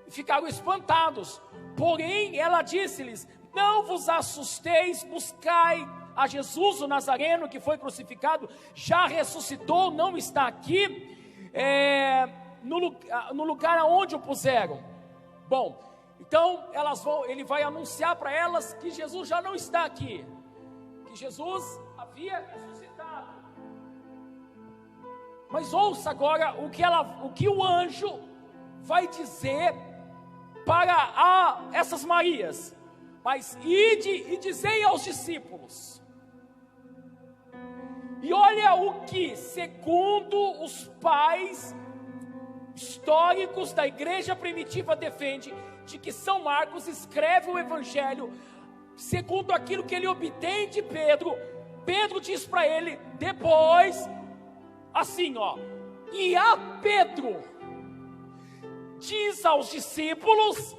Ficaram espantados, porém ela disse-lhes: não vos assusteis, buscai a Jesus o Nazareno, que foi crucificado, já ressuscitou, não está aqui, no lugar aonde o puseram. Bom, então ele vai anunciar para elas que Jesus já não está aqui, que Jesus havia ressuscitado. Mas ouça agora o que o anjo vai dizer para essas Marias. Mas ide e dizei aos discípulos. E olha o que, segundo os pais históricos da igreja primitiva defende, de que São Marcos escreve o evangelho segundo aquilo que ele obtém de Pedro. Pedro diz para ele depois, assim e a Pedro diz aos discípulos,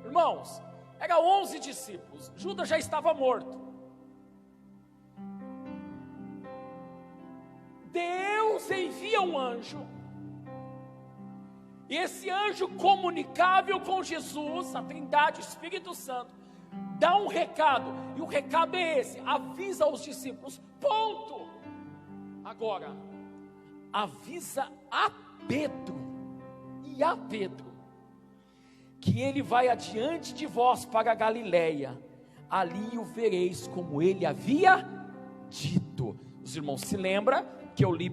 irmãos, eram 11 discípulos, Judas já estava morto. Deus envia um anjo, e esse anjo comunicável com Jesus, a Trindade, o Espírito Santo, dá um recado, e o recado é esse: avisa os discípulos, ponto. Agora, avisa a Pedro, e a Pedro, que ele vai adiante de vós para a Galileia, ali o vereis como ele havia dito. Os irmãos se lembram que eu li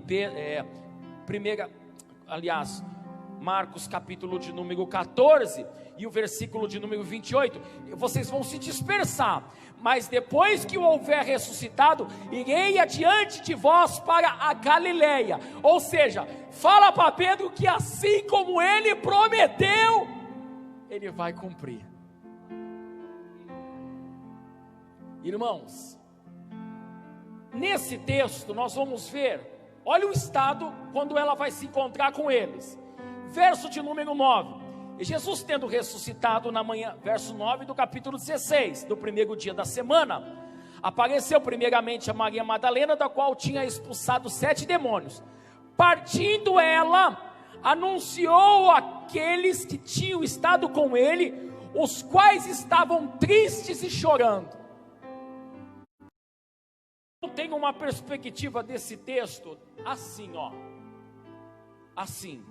Marcos capítulo de número 14 e o versículo de número 28, vocês vão se dispersar, mas depois que o houver ressuscitado, irei adiante de vós para a Galileia. Ou seja, fala para Pedro que assim como ele prometeu, ele vai cumprir. Irmãos, nesse texto nós vamos ver, olha o estado quando ela vai se encontrar com eles. Verso de número 9, e Jesus tendo ressuscitado na manhã, verso 9 do capítulo 16, do primeiro dia da semana, apareceu primeiramente a Maria Madalena, da qual tinha expulsado 7 demônios. Partindo ela, anunciou àqueles que tinham estado com ele, os quais estavam tristes e chorando. Eu tenho uma perspectiva desse texto assim, ó, assim,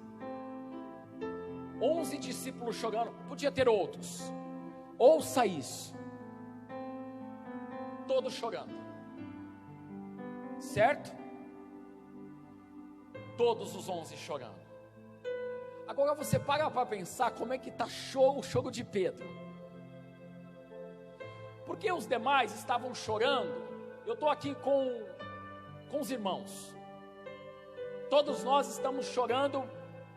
11 discípulos chorando, podia ter outros, ouça isso, todos chorando, certo? Todos os 11 chorando. Agora você para pensar como é que está o choro de Pedro, porque os demais estavam chorando. Eu estou aqui com os irmãos, todos nós estamos chorando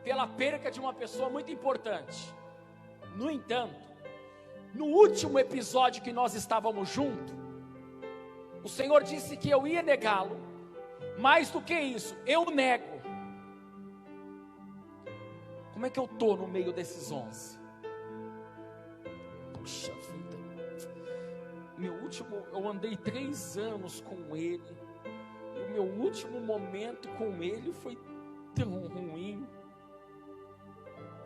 pela perca de uma pessoa muito importante. No entanto, no último episódio que nós estávamos juntos, o Senhor disse que eu ia negá-lo. Mais do que isso, eu nego. Como é que eu estou no meio desses 11? Puxa vida, eu andei 3 anos com ele, e o meu último momento com ele foi tão ruim.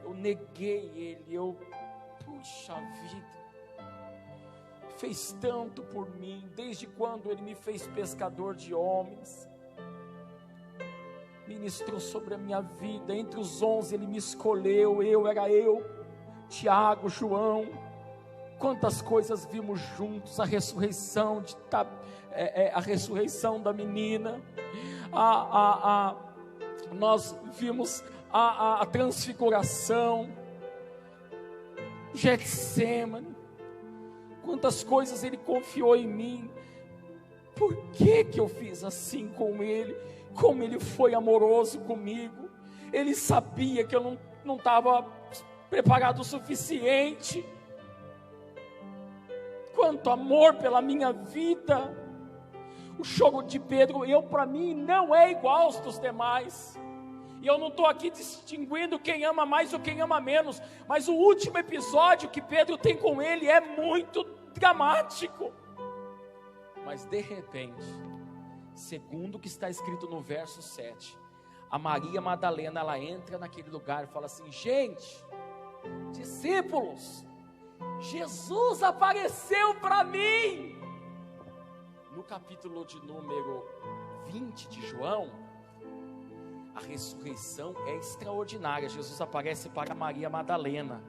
Eu neguei ele, puxa vida, fez tanto por mim, desde quando ele me fez pescador de homens, ministrou sobre a minha vida, entre os 11 ele me escolheu, era eu, Tiago, João, quantas coisas vimos juntos, a ressurreição da menina, nós vimos a transfiguração, Getsemane, quantas coisas ele confiou em mim. Por que eu fiz assim com ele? Como ele foi amoroso comigo. Ele sabia que eu não estava preparado o suficiente. Quanto amor pela minha vida. O choro de Pedro, para mim, não é igual aos dos demais. E eu não estou aqui distinguindo quem ama mais ou quem ama menos, mas o último episódio que Pedro tem com ele é muito dramático. Mas de repente, segundo o que está escrito no verso 7, a Maria Madalena, ela entra naquele lugar e fala assim: gente, discípulos, Jesus apareceu para mim. No capítulo de número 20 de João, a ressurreição é extraordinária. Jesus aparece para Maria Madalena,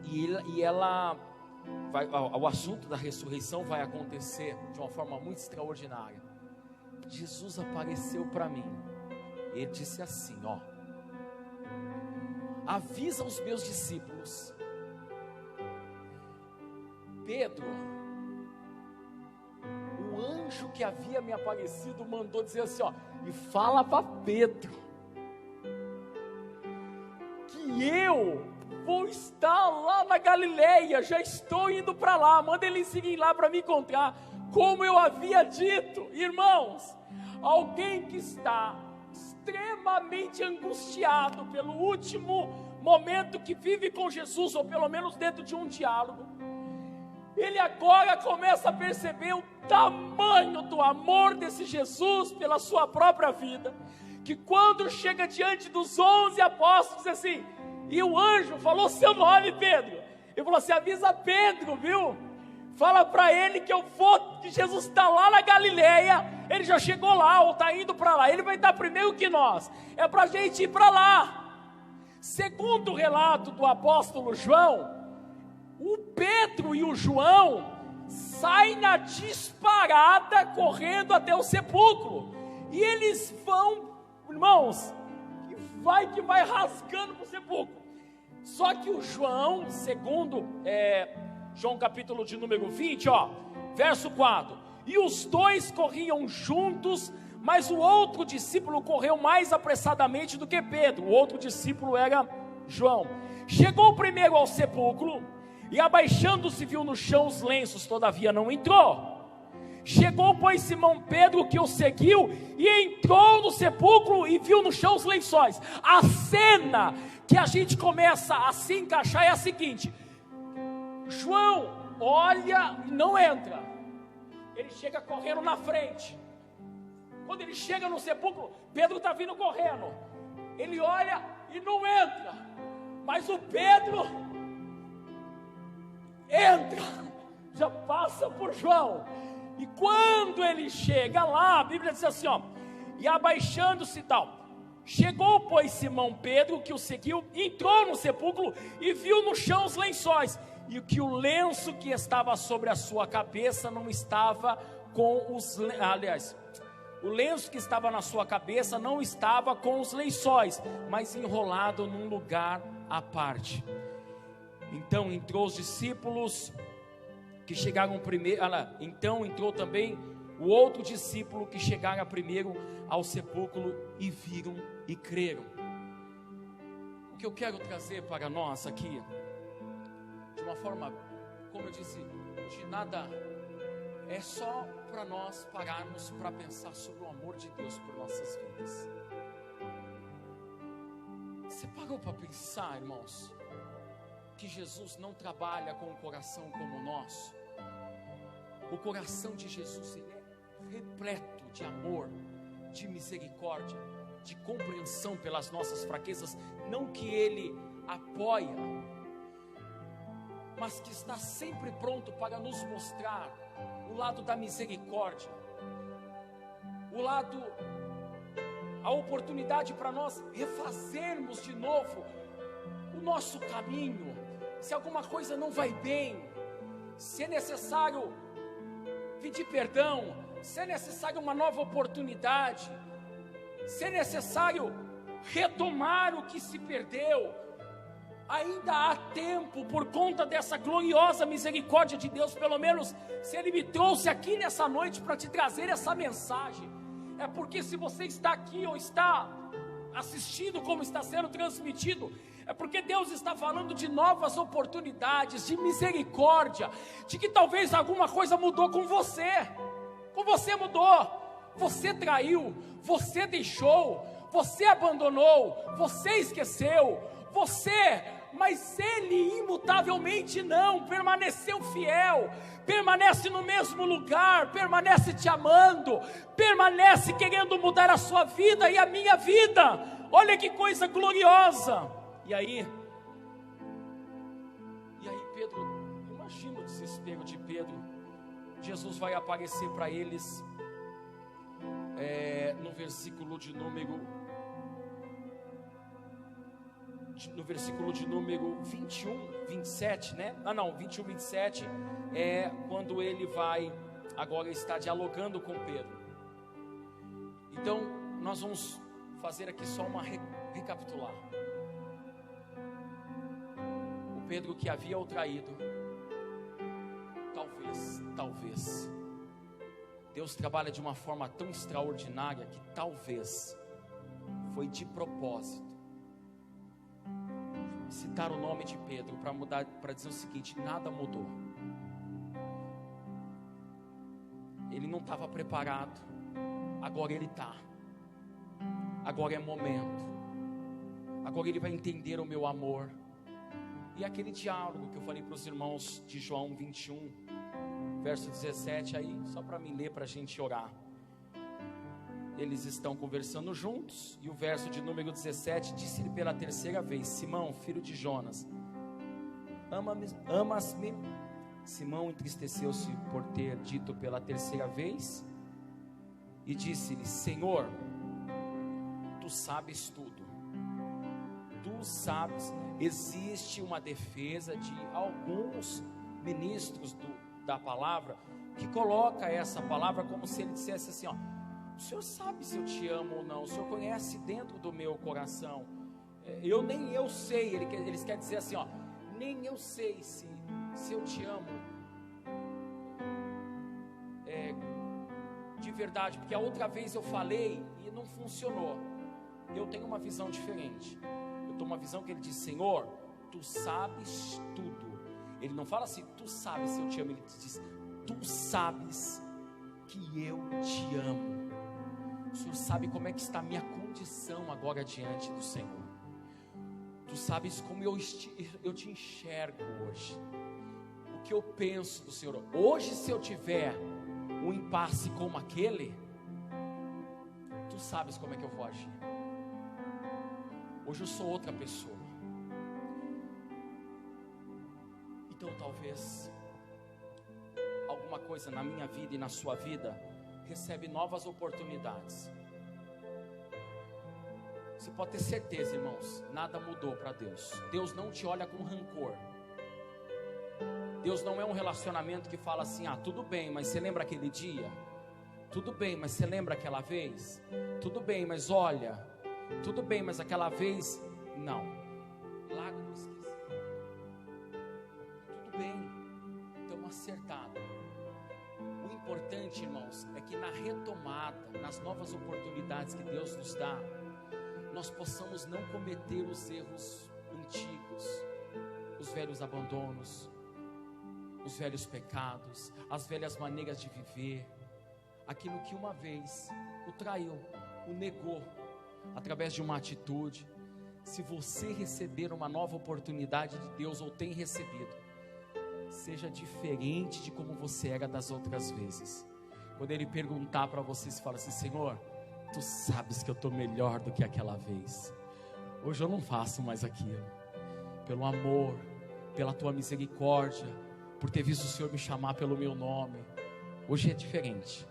e ela vai, o assunto da ressurreição vai acontecer de uma forma muito extraordinária. Jesus apareceu para mim, ele disse assim, avisa os meus discípulos, Pedro, o anjo que havia me aparecido mandou dizer assim, e fala para Pedro que eu vou estar lá na Galileia, já estou indo para lá, manda eles seguir lá para me encontrar, como eu havia dito. Irmãos, alguém que está extremamente angustiado pelo último momento que vive com Jesus, ou pelo menos dentro de um diálogo, ele agora começa a perceber o tamanho do amor desse Jesus pela sua própria vida, que quando chega diante dos 11 apóstolos, assim, e o anjo falou seu nome, Pedro, ele falou assim, avisa Pedro, viu, fala para ele que que Jesus está lá na Galileia, ele já chegou lá, ou está indo para lá, ele vai estar primeiro que nós, é para a gente ir para lá. Segundo o relato do apóstolo João, o Pedro e o João saem na disparada, correndo até o sepulcro, E eles vão, irmãos, que vai rasgando para o sepulcro. Só que o João, segundo João capítulo de número 20, verso 4: e os dois corriam juntos, mas o outro discípulo correu mais apressadamente do que Pedro. O outro discípulo era João. Chegou primeiro ao sepulcro, e abaixando-se viu no chão os lenços, todavia não entrou. Chegou, pois, Simão Pedro, que o seguiu, e entrou no sepulcro e viu no chão os lençóis. A cena que a gente começa a se encaixar é a seguinte: João olha e não entra, ele chega correndo na frente. Quando ele chega no sepulcro, Pedro está vindo correndo, ele olha e não entra, mas o Pedro entra, já passa por João. E quando ele chega lá, a Bíblia diz assim, e abaixando-se tal, chegou, pois, Simão Pedro, que o seguiu, entrou no sepulcro e viu no chão os lençóis, e que o lenço que estava sobre a sua cabeça não estava com os, o lenço que estava na sua cabeça não estava com os lençóis, mas enrolado num lugar à parte. Então entrou os discípulos que chegaram primeiro, então entrou também o outro discípulo que chegaram primeiro ao sepulcro e viram e creram. O que eu quero trazer para nós aqui, de uma forma, como eu disse, de nada, é só para nós pararmos para pensar sobre o amor de Deus por nossas vidas. Você parou para pensar, irmãos, que Jesus não trabalha com um coração como o nosso? O coração de Jesus, ele é repleto de amor, de misericórdia, de compreensão pelas nossas fraquezas. Não que ele apoia, mas que está sempre pronto para nos mostrar o lado da misericórdia, o lado, a oportunidade para nós refazermos de novo o nosso caminho. Se alguma coisa não vai bem, se é necessário pedir perdão, se é necessário uma nova oportunidade, se é necessário retomar o que se perdeu, ainda há tempo, por conta dessa gloriosa misericórdia de Deus. Pelo menos se Ele me trouxe aqui nessa noite para te trazer essa mensagem, é porque se você está aqui ou está assistindo como está sendo transmitido, é porque Deus está falando de novas oportunidades, de misericórdia, de que talvez alguma coisa mudou com você mudou, você traiu, você deixou, você abandonou, você esqueceu, mas Ele imutavelmente não, permaneceu fiel, permanece no mesmo lugar, permanece te amando, permanece querendo mudar a sua vida e a minha vida. Olha que coisa gloriosa. E aí Pedro, imagina o desespero de Pedro. Jesus vai aparecer para eles no versículo de número 21, 27, né? 21, 27 é quando ele vai agora estar dialogando com Pedro. Então nós vamos fazer aqui só uma recapitular. O Pedro que havia o traído, talvez Deus trabalha de uma forma tão extraordinária que talvez foi de propósito citar o nome de Pedro para mudar, para dizer o seguinte: nada mudou. Ele não estava preparado, agora ele está. Agora é momento. Agora ele vai entender o meu amor. E aquele diálogo que eu falei para os irmãos de João 21, verso 17, aí só para me ler, para a gente orar. Eles estão conversando juntos, e o verso de número 17, disse-lhe pela terceira vez: Simão, filho de Jonas, amas-me? Simão entristeceu-se por ter dito pela terceira vez, e disse-lhe: Senhor, tu sabes tudo, tu sabes. Existe uma defesa de alguns ministros da palavra, que coloca essa palavra como se ele dissesse assim, o Senhor sabe se eu te amo ou não, o Senhor conhece dentro do meu coração. Nem eu sei, eles querem dizer assim, ó, nem eu sei se eu te amo de verdade, porque a outra vez eu falei e não funcionou. Eu tenho uma visão diferente. Eu tenho uma visão que ele diz: Senhor, tu sabes tudo. Ele não fala assim, tu sabes se eu te amo. Ele diz, tu sabes que eu te amo. O Senhor sabe como é que está a minha condição agora diante do Senhor. Tu sabes como eu te enxergo hoje, o que eu penso do Senhor. Hoje, se eu tiver um impasse como aquele, tu sabes como é que eu vou agir. Hoje eu sou outra pessoa. Então talvez alguma coisa na minha vida e na sua vida recebe novas oportunidades. Você pode ter certeza, irmãos, nada mudou para Deus. Deus não te olha com rancor. Deus não é um relacionamento que fala assim, tudo bem, mas você lembra aquele dia? Tudo bem, mas você lembra aquela vez? Tudo bem, mas olha, tudo bem, mas aquela vez, não. Larga, não esqueça. Tudo bem, estamos acertados. O importante, irmãos, é que na retomada, nas novas oportunidades que Deus nos dá, nós possamos não cometer os erros antigos, os velhos abandonos, os velhos pecados, as velhas maneiras de viver, aquilo que uma vez o traiu, o negou, através de uma atitude. Se você receber uma nova oportunidade de Deus, ou tem recebido, seja diferente de como você era das outras vezes. Quando Ele perguntar para você, você fala assim, Senhor, tu sabes que eu estou melhor do que aquela vez. Hoje eu não faço mais aquilo. Pelo amor, pela tua misericórdia, por ter visto o Senhor me chamar pelo meu nome, hoje é diferente.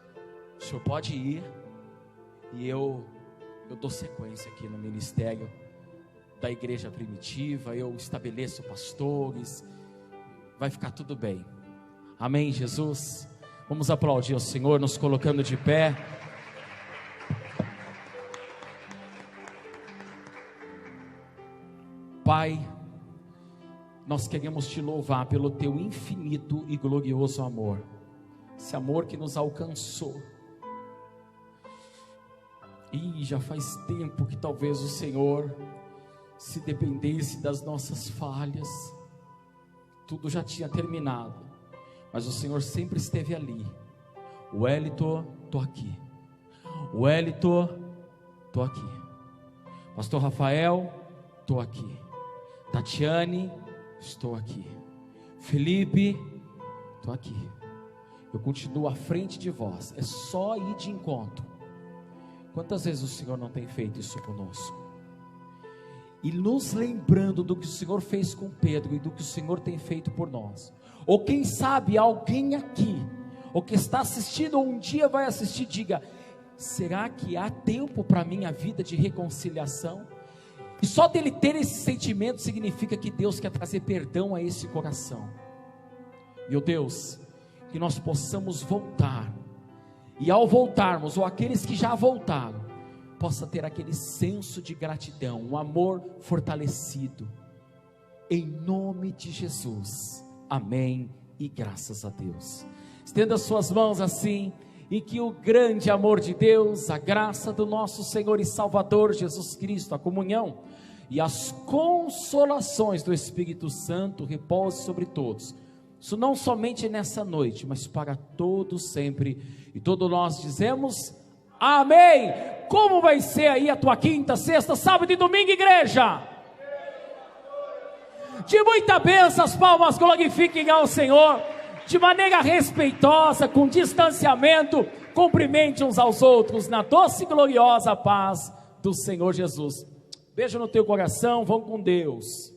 O Senhor pode ir, e eu dou sequência aqui no ministério da igreja primitiva, eu estabeleço pastores, vai ficar tudo bem. Amém, Jesus? Vamos aplaudir ao Senhor, nos colocando de pé. Pai, nós queremos te louvar pelo teu infinito e glorioso amor, esse amor que nos alcançou. E já faz tempo que talvez o Senhor, se dependesse das nossas falhas, tudo já tinha terminado, mas o Senhor sempre esteve ali. Wellington, estou aqui. Wellington, estou aqui. Pastor Rafael, estou aqui. Tatiane, estou aqui. Felipe, estou aqui. Eu continuo à frente de vós. É só ir de encontro. Quantas vezes o Senhor não tem feito isso conosco? E nos lembrando do que o Senhor fez com Pedro e do que o Senhor tem feito por nós. Ou quem sabe alguém aqui, ou que está assistindo ou um dia vai assistir, diga: será que há tempo para a minha vida de reconciliação? E só dele ter esse sentimento significa que Deus quer trazer perdão a esse coração. Meu Deus, que nós possamos voltar, e ao voltarmos, ou aqueles que já voltaram, possa ter aquele senso de gratidão, um amor fortalecido, em nome de Jesus, amém, e graças a Deus. Estenda suas mãos assim, e que o grande amor de Deus, a graça do nosso Senhor e Salvador Jesus Cristo, a comunhão e as consolações do Espírito Santo repouse sobre todos. Isso não somente nessa noite, mas para todos sempre. E todos nós dizemos amém. Como vai ser aí a tua quinta, sexta, sábado e domingo, igreja? De muita bênção, as palmas glorifiquem ao Senhor. De maneira respeitosa, com distanciamento, cumprimente uns aos outros, na doce e gloriosa paz do Senhor Jesus. Beijo no teu coração, vão com Deus.